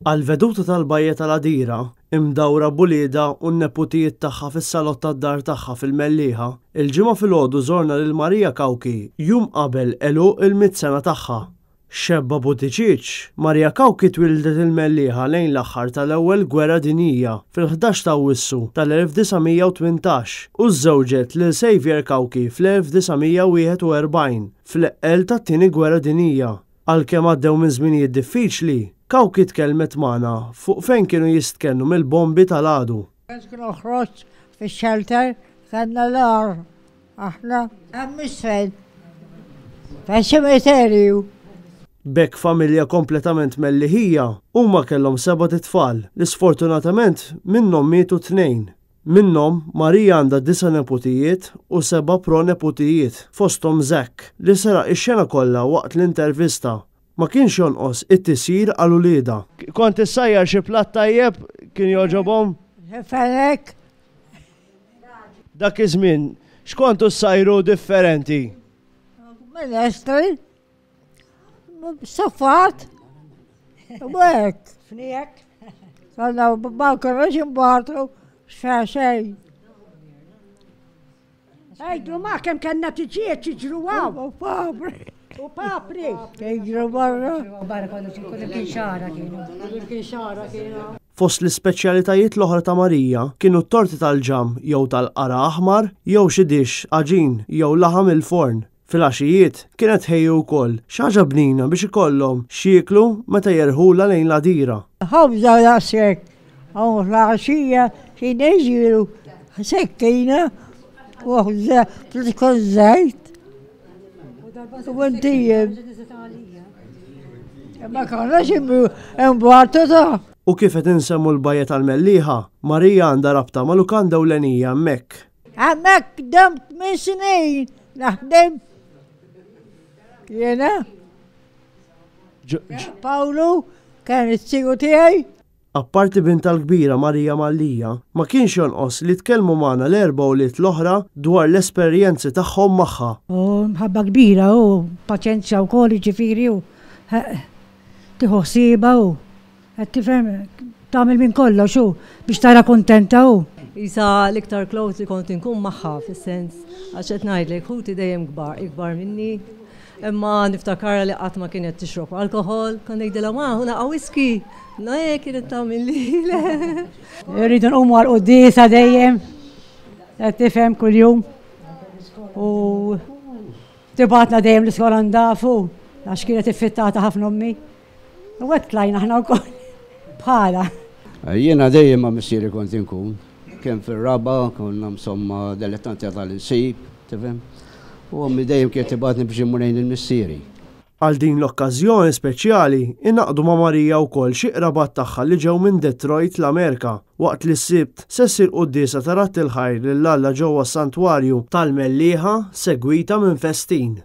Għal-veduta tal-bajja tal-Għadira, imdawra Bulieda u n-neputijiet tagħha fis-salott tad-dar tagħha fil-Mellieħa, il-ġimgħa filgħodu żorna lil Marija Kawki jum qabel eluq il-100 sena tagħha. Xebba Buttigieg, Marija Kawki twildet il-Mellieħa lejn l-aħħar tal-ewwel Gwerra Dinjija fil-11 ta' Awwissu tal-1918 u żżewġet lil Xavier Kawki fl-1941 fl-eqqel tat-tieni Gwerra Dinjija. Għalkemm għaddew minn żminijiet diffiċli, Kawki tkellmet magħna fuq fejn kienu jistkennu mill-bombi tal-għadu. Kien uħroġ fix-shelter kellna l-ar aħna hemm isfel fix-ċimiterju. Bekk familja kompletament mellieħija huma kellhom 7 tfal li sfortunatament minnhom mietu 2. Minnhom Marija għandha 9 neputijiet u 7 proneputijiet fosthom Zack li seraq ix-xena kollha waqt l-intervista. Ma kienx jonqos it-tisjir għal-ulieda. Kont issajjar xi platt tajjeb kien jogħġobhom? Ferek. Dak iż-żmien x'kontu ssajru differenti? Mill-estri. Sofat. Wek. Fniek. Għanna balkona ġimbartu xej. Għajdlu ma' kem kanna tiġiet tiġru għaw. U papri. U papri. Kejġru barra. Barra kollu kien xara kienu. Kien xara kienu. Fost l-ispeċjalitajiet l-oħra ta' Marija kienu t-torti tal-ġam jew tal-qara aħmar jew xi dix aġin jew laħam il-forn. Fil-għaxijiet kienet ħejju wkoll xi ħaġa bnina biex ikollhom xieklu meta jerħula lejn l-Għadira. Ħobża daqshekk. Hawn fl-għaxija xi neġilu sekkina waħda tkun żejt. U ntijiem. Ma kannax imbartu ta'. U kif qed insemmu l-bajja tal-Mellieħa, Marija għandha rabta ma' lukanda ewlenija hemmhekk. Hemmhekk demt minn snin naħdem. Jena? Pawlu kien it-sigu tiegħi. Apparti bint tal-kbira Marija Mallija, ma kienx jonqos li tkellmu magħna l-erba' u liet l-oħra dwar l-esperjenzi tagħhom magħha. Mħabba kbira u paċenzja wkoll ġifieri u tieħu ħsieba u qed tifhem tagħmel minn kollox u biex tara kuntenta u. Isa l-iktar close li kont inkun magħha fis-sens għax qed ngħidlek ħuti dejjem ikbar minni. Imma niftakar li qatt ma kienet tixrob alkohol, kon ngħidilha ma hu naqa' whisky. No kienet tagħmel li. Irridu nqumu għal qudiesa dejjem. Qed tifhem kuljum. U tibatna dejjem l-iskola ndafu għax kienet iffittata ħafna ommi. U hekk tlajna aħna wkoll bħala. Jiena dejjem ma' missieri kont inkun. Kemm fir-raba konna msomma dilettanti tal-insib, tifhem? U għammi dejjem kien tibatni biex immurejn il-missieri. Għal din l-okkażjoni speċjali innaqdu ma' Marija wkoll xi qrabat tagħha li ġew minn Detroit l-Amerika waqt li s-sibt se ssir qudiesa ta' Rat il-Ħajr lil Alla ġewwa s-santwarju tal-Mellieħa segwita minn festin.